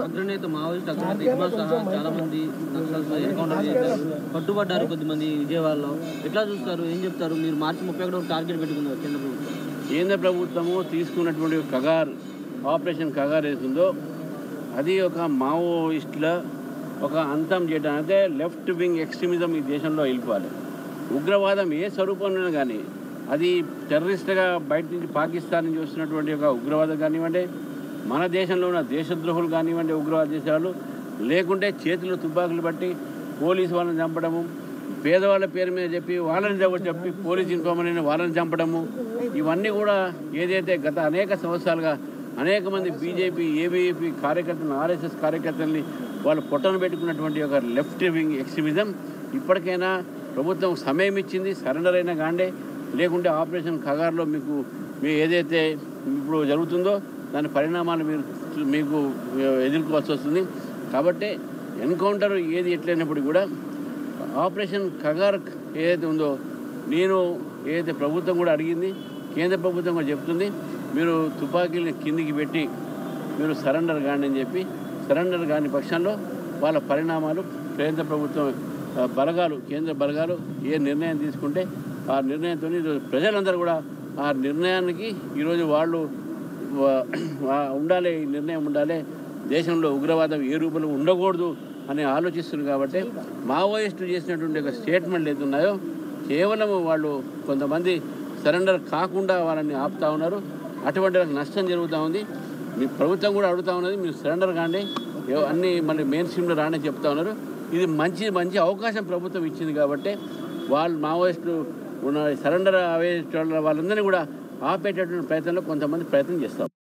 అగ్రనేత మావోయిస్ట్ అగ్రనేత ఇక్బాల్ సహా చాలా మంది నక్సల్స్ ఎన్కౌంటర్ చేశారు, పట్టుబడ్డారు కొద్దిమంది విజయవాడలో. ఎట్లా చూస్తారు, ఏం చెప్తారు? మీరు మార్చి 31 టార్గెట్ పెట్టుకున్నారు కేంద్ర ప్రభుత్వం. కేంద్ర ప్రభుత్వము తీసుకున్నటువంటి కగార్ ఆపరేషన్ కగార్ ఏస్తుందో అది ఒక మావోయిస్టుల ఒక అంతం చేయడానికి, అంటే లెఫ్ట్ వింగ్ ఎక్స్ట్రీమిజం ఈ దేశంలో వెళ్ళిపోవాలి. ఉగ్రవాదం ఏ స్వరూపంలో కానీ, అది టెర్రరిస్ట్గా బయట నుంచి పాకిస్తాన్ నుంచి వస్తున్నటువంటి ఒక ఉగ్రవాదం కానివ్వండి, మన దేశంలో ఉన్న దేశద్రోహులు కానివ్వండి, ఉగ్రవాద దేశాలు, లేకుంటే చేతులు తుపాకులు బట్టి పోలీసు వాళ్ళని చంపడము, పేదవాళ్ళ పేరు మీద చెప్పి వాళ్ళని చెప్పి పోలీస్ ఇన్ఫార్మర్ని వాళ్ళని చంపడము, ఇవన్నీ కూడా ఏదైతే గత అనేక సంవత్సరాలుగా అనేక మంది బీజేపీ ఏబీవీపీ కార్యకర్తలను, ఆర్ఎస్ఎస్ కార్యకర్తల్ని వాళ్ళు పొట్టను పెట్టుకున్నటువంటి ఒక లెఫ్ట్ వింగ్ ఎక్స్ట్రీమిజం ఇప్పటికైనా ప్రభుత్వం సమయం ఇచ్చింది, సరెండర్ అయినా కాండే, లేకుంటే ఆపరేషన్ ఖగార్లో మీ ఏదైతే ఇప్పుడు జరుగుతుందో దాని పరిణామాలు మీకు ఎదుర్కోవాల్సి వస్తుంది. కాబట్టి ఎన్కౌంటర్ ఏది ఎట్లయినప్పుడు కూడా ఆపరేషన్ ఖగార్ ఏదైతే ఉందో, నేను ఏదైతే ప్రభుత్వం కూడా అడిగింది, కేంద్ర ప్రభుత్వం కూడా చెప్తుంది, మీరు తుపాకీని కిందికి పెట్టి మీరు సరెండర్ కాండి అని చెప్పి, సరెండర్ కాని పక్షంలో వాళ్ళ పరిణామాలు కేంద్ర ప్రభుత్వం బలగాలు, కేంద్ర బలగాలు ఏ నిర్ణయం తీసుకుంటే ఆ నిర్ణయంతో ఈరోజు ప్రజలందరూ కూడా ఆ నిర్ణయానికి ఈరోజు వాళ్ళు ఉండాలి, ఈ నిర్ణయం ఉండాలి, దేశంలో ఉగ్రవాదం ఏ రూపంలో ఉండకూడదు అని ఆలోచిస్తున్నారు. కాబట్టి మావోయిస్టులు చేసినటువంటి ఒక స్టేట్మెంట్లు ఏతున్నాయో కేవలం వాళ్ళు కొంతమంది సరెండర్ కాకుండా వాళ్ళని ఆపుతా ఉన్నారు. అటువంటి వాళ్ళకి నష్టం జరుగుతూ ఉంది. మీ ప్రభుత్వం కూడా అడుగుతూ ఉన్నది, మీరు సరెండర్ కాండి, అన్నీ మళ్ళీ మెయిన్ స్ట్రీమ్లో రాని చెప్తా ఉన్నారు. ఇది మంచి అవకాశం ప్రభుత్వం ఇచ్చింది. కాబట్టి వాళ్ళు మావోయిస్టులు ఉన్న సరెండర్ అయ్యే వాళ్ళందరినీ కూడా ఆపేటటువంటి ప్రయత్నంలో కొంతమంది ప్రయత్నం చేస్తారు.